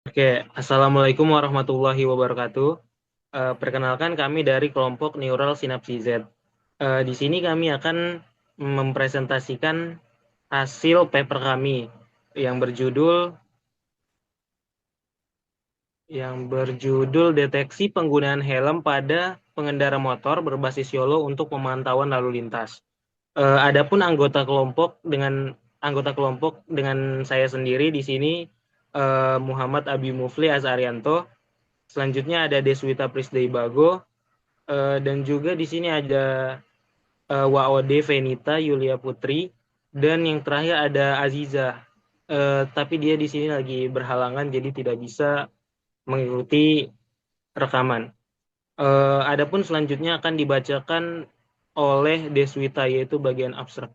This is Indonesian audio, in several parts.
Oke, Assalamualaikum warahmatullahi wabarakatuh. Perkenalkan kami dari kelompok Neural Synapse Z. Di sini kami akan mempresentasikan hasil paper kami yang berjudul Deteksi Penggunaan Helm pada Pengendara Motor Berbasis YOLO untuk Pemantauan Lalu Lintas. Adapun anggota kelompok dengan saya sendiri di sini Muhammad Abi Mufli Azarianto. Selanjutnya ada Deswita Prisdaibago, dan juga di sini ada Waode Venita Yulia Putri, dan yang terakhir ada Aziza. Tapi dia di sini lagi berhalangan jadi tidak bisa mengikuti rekaman. Adapun selanjutnya akan dibacakan oleh Deswita, yaitu bagian abstrak.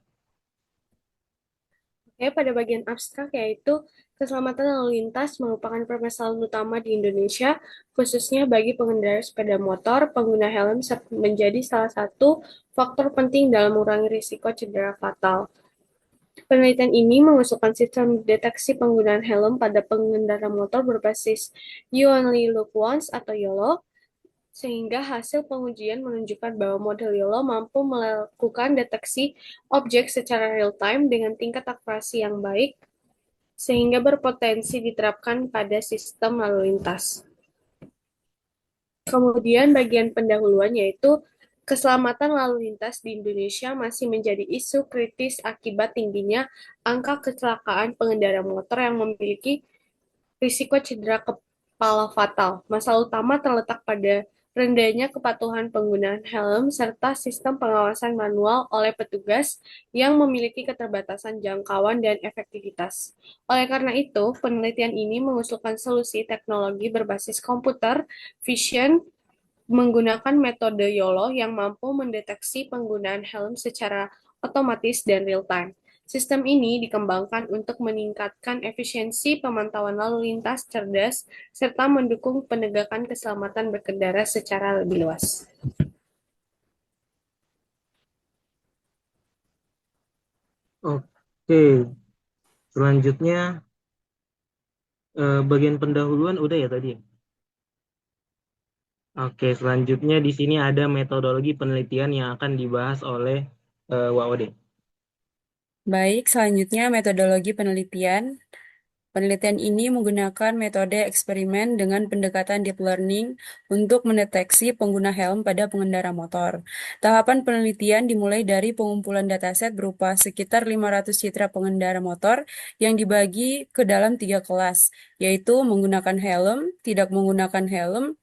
Oke, pada bagian abstrak yaitu keselamatan lalu lintas merupakan permasalahan utama di Indonesia, khususnya bagi pengendara sepeda motor, pengguna helm menjadi salah satu faktor penting dalam mengurangi risiko cedera fatal. Penelitian ini mengusulkan sistem deteksi penggunaan helm pada pengendara motor berbasis You Only Look Once atau YOLO, sehingga hasil pengujian menunjukkan bahwa model YOLO mampu melakukan deteksi objek secara real-time dengan tingkat akurasi yang baik, sehingga berpotensi diterapkan pada sistem lalu lintas. Kemudian bagian pendahuluan yaitu keselamatan lalu lintas di Indonesia masih menjadi isu kritis akibat tingginya angka kecelakaan pengendara motor yang memiliki risiko cedera kepala fatal. Masalah utama terletak pada rendahnya kepatuhan penggunaan helm serta sistem pengawasan manual oleh petugas yang memiliki keterbatasan jangkauan dan efektivitas. Oleh karena itu, penelitian ini mengusulkan solusi teknologi berbasis komputer vision menggunakan metode YOLO yang mampu mendeteksi penggunaan helm secara otomatis dan real-time. Sistem ini dikembangkan untuk meningkatkan efisiensi pemantauan lalu lintas cerdas serta mendukung penegakan keselamatan berkendara secara lebih luas. Oke, selanjutnya bagian pendahuluan udah ya tadi. Oke, selanjutnya di sini ada metodologi penelitian yang akan dibahas oleh Waode. Baik, selanjutnya metodologi penelitian. Penelitian ini menggunakan metode eksperimen dengan pendekatan deep learning untuk mendeteksi pengguna helm pada pengendara motor. Tahapan penelitian dimulai dari pengumpulan dataset berupa sekitar 500 citra pengendara motor yang dibagi ke dalam 3 kelas, yaitu menggunakan helm, tidak menggunakan helm,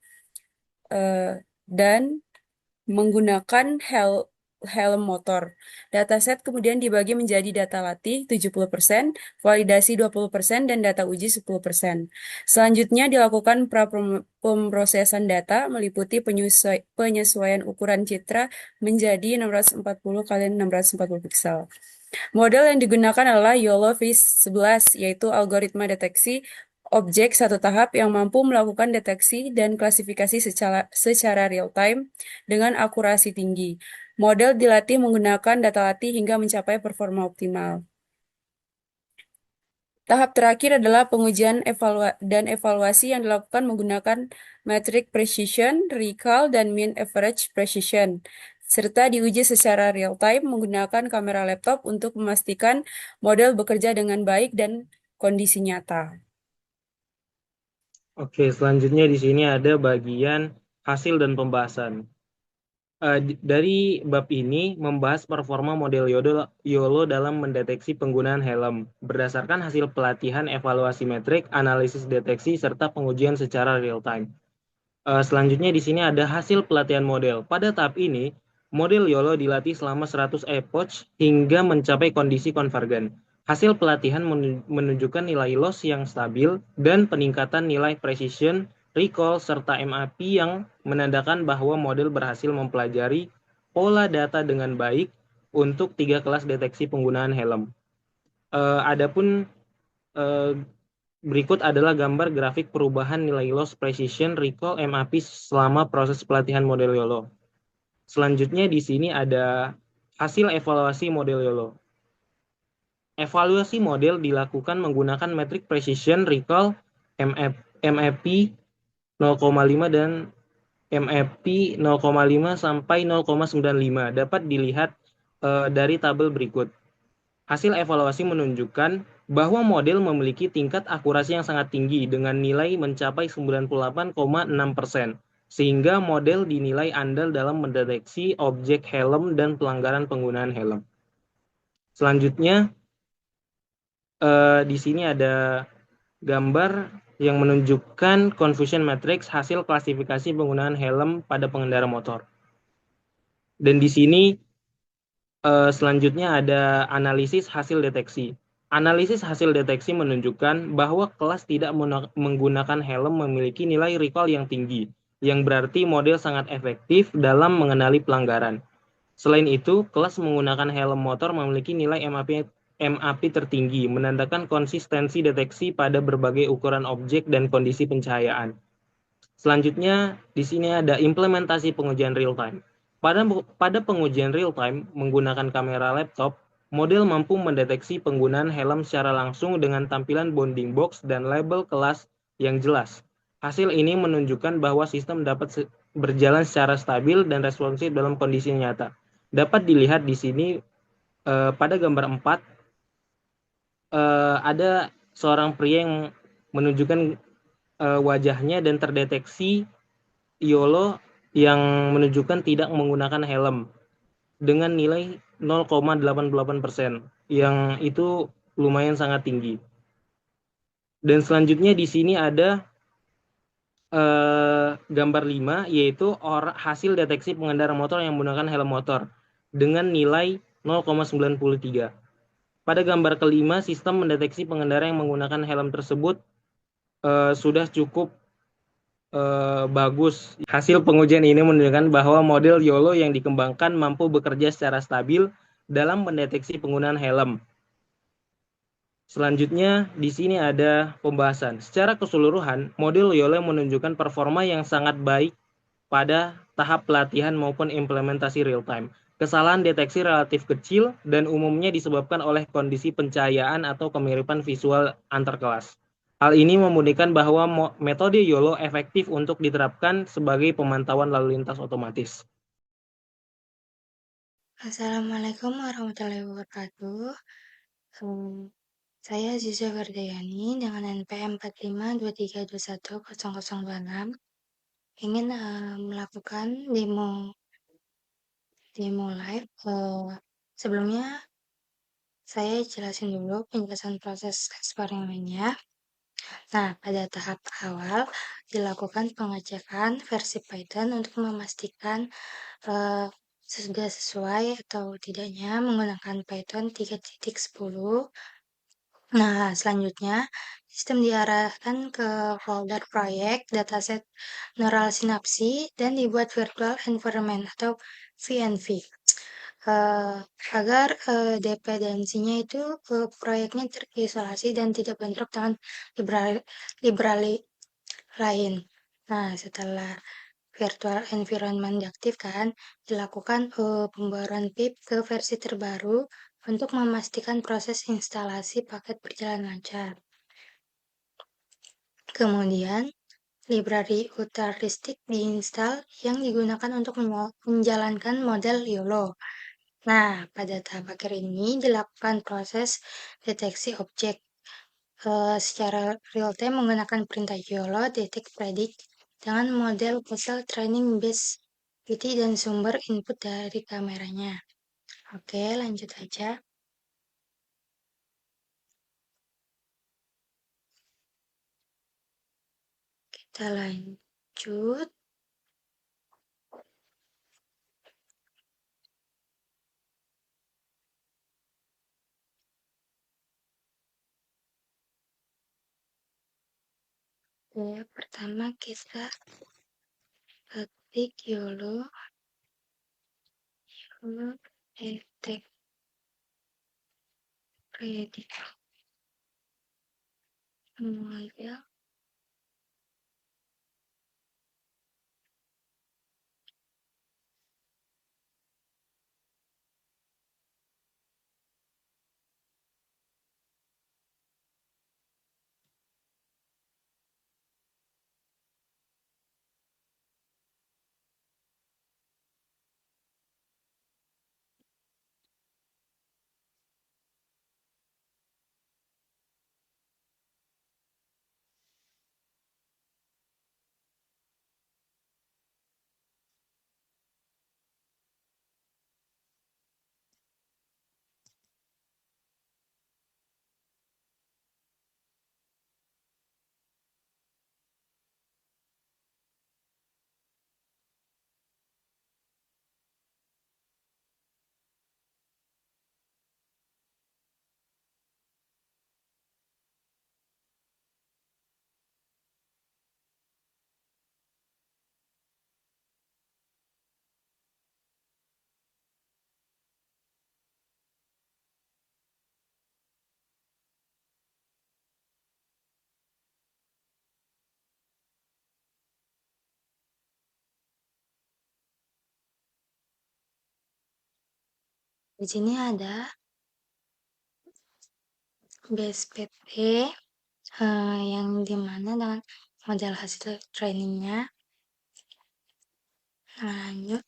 dan menggunakan helm motor. Dataset kemudian dibagi menjadi data latih 70%, validasi 20%, dan data uji 10%. Selanjutnya dilakukan pemrosesan data meliputi penyesuaian ukuran citra menjadi 640 kali 640 pixel. Model yang digunakan adalah YOLO V11, yaitu algoritma deteksi objek satu tahap yang mampu melakukan deteksi dan klasifikasi secara real-time dengan akurasi tinggi. Model dilatih menggunakan data latih hingga mencapai performa optimal. Tahap terakhir adalah pengujian dan evaluasi yang dilakukan menggunakan metric precision, recall, dan mean average precision, serta diuji secara real-time menggunakan kamera laptop untuk memastikan model bekerja dengan baik dan kondisi nyata. Oke, selanjutnya di sini ada bagian hasil dan pembahasan. Dari bab ini membahas performa model YOLO dalam mendeteksi penggunaan helm berdasarkan hasil pelatihan evaluasi metrik, analisis deteksi, serta pengujian secara real-time. Selanjutnya di sini ada hasil pelatihan model. Pada tahap ini, model YOLO dilatih selama 100 epoch hingga mencapai kondisi konvergen. Hasil pelatihan menunjukkan nilai loss yang stabil dan peningkatan nilai precision, recall, serta MAP yang menandakan bahwa model berhasil mempelajari pola data dengan baik untuk 3 kelas deteksi penggunaan helm. Adapun uh, berikut adalah gambar grafik perubahan nilai loss, precision, recall, MAP selama proses pelatihan model YOLO. Selanjutnya di sini ada hasil evaluasi model YOLO. Evaluasi model dilakukan menggunakan metrik precision, recall, MAP 0,5 dan MAP 0,5 sampai 0,95 dapat dilihat dari tabel berikut. Hasil evaluasi menunjukkan bahwa model memiliki tingkat akurasi yang sangat tinggi dengan nilai mencapai 98,6%, sehingga model dinilai andal dalam mendeteksi objek helm dan pelanggaran penggunaan helm. Selanjutnya, di sini ada gambar yang menunjukkan confusion matrix hasil klasifikasi penggunaan helm pada pengendara motor. Dan di sini selanjutnya ada analisis hasil deteksi. Analisis hasil deteksi menunjukkan bahwa kelas tidak menggunakan helm memiliki nilai recall yang tinggi, yang berarti model sangat efektif dalam mengenali pelanggaran. Selain itu, kelas menggunakan helm motor memiliki nilai MAP tertinggi, menandakan konsistensi deteksi pada berbagai ukuran objek dan kondisi pencahayaan. Selanjutnya, di sini ada implementasi pengujian real time. Pada pengujian real time menggunakan kamera laptop, model mampu mendeteksi penggunaan helm secara langsung dengan tampilan bounding box dan label kelas yang jelas. Hasil ini menunjukkan bahwa sistem dapat berjalan secara stabil dan responsif dalam kondisi nyata. Dapat dilihat di sini pada gambar 4 ada seorang pria yang menunjukkan wajahnya dan terdeteksi YOLO yang menunjukkan tidak menggunakan helm dengan nilai 0,88%, yang itu lumayan sangat tinggi. Dan selanjutnya di sini ada gambar 5, yaitu hasil deteksi pengendara motor yang menggunakan helm motor dengan nilai 0,93. Pada gambar kelima, sistem mendeteksi pengendara yang menggunakan helm tersebut sudah cukup bagus. Hasil pengujian ini menunjukkan bahwa model YOLO yang dikembangkan mampu bekerja secara stabil dalam mendeteksi penggunaan helm. Selanjutnya, di sini ada pembahasan. Secara keseluruhan, model YOLO menunjukkan performa yang sangat baik pada tahap pelatihan maupun implementasi real time. Kesalahan deteksi relatif kecil dan umumnya disebabkan oleh kondisi pencahayaan atau kemiripan visual antar kelas. Hal ini memudahkan bahwa metode YOLO efektif untuk diterapkan sebagai pemantauan lalu lintas otomatis. Assalamualaikum warahmatullahi wabarakatuh. Saya Ziza Wardayani dengan NPM 4523210026 ingin melakukan demo live. Sebelumnya saya jelasin dulu penjelasan proses eksperimennya. Nah, pada tahap awal dilakukan pengecekan versi Python untuk memastikan sudah sesuai atau tidaknya menggunakan Python 3.10. Nah, selanjutnya sistem diarahkan ke folder proyek dataset neural sinapsi dan dibuat virtual environment atau VNV. Agar dependensinya itu proyeknya terisolasi dan tidak bentrok dengan library lain. Nah, setelah virtual environment diaktifkan, dilakukan pembaruan pip ke versi terbaru untuk memastikan proses instalasi paket berjalan lancar. Kemudian, library heuristic diinstal yang digunakan untuk menjalankan model YOLO. Nah, pada tahap akhir ini dilakukan proses deteksi objek secara real time menggunakan perintah YOLO detect predict dengan model Puzzle training base PT dan sumber input dari kameranya. Oke, lanjut aja. Kita lanjut. Ya, pertama kita ketik YOLO detect predict model Di sini ada BSPT yang dimana dengan model hasil trainingnya. Nah, lanjut.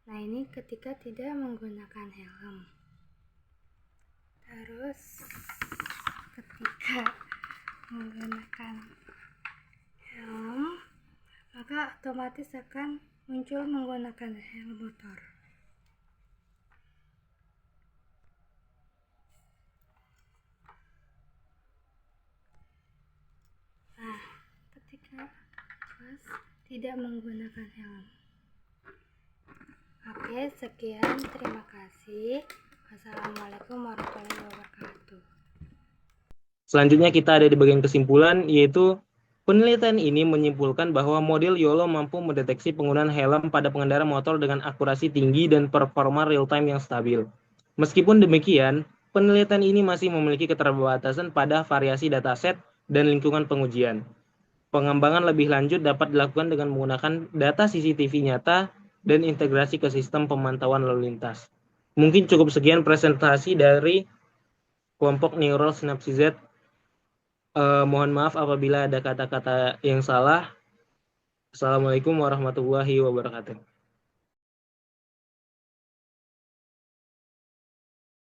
Nah, ini ketika tidak menggunakan helm. Terus ketika menggunakan helm, maka otomatis akan muncul menggunakan helm motor. Nah, ketika pas tidak menggunakan helm. Oke, sekian. Terima kasih. Wassalamualaikum warahmatullahi wabarakatuh. Selanjutnya kita ada di bagian kesimpulan, yaitu penelitian ini menyimpulkan bahwa model YOLO mampu mendeteksi penggunaan helm pada pengendara motor dengan akurasi tinggi dan performa real-time yang stabil. Meskipun demikian, penelitian ini masih memiliki keterbatasan pada variasi dataset dan lingkungan pengujian. Pengembangan lebih lanjut dapat dilakukan dengan menggunakan data CCTV nyata dan integrasi ke sistem pemantauan lalu lintas. Mungkin cukup sekian presentasi dari kelompok Neural Synapse Z. Mohon maaf apabila ada kata-kata yang salah. Assalamualaikum warahmatullahi wabarakatuh.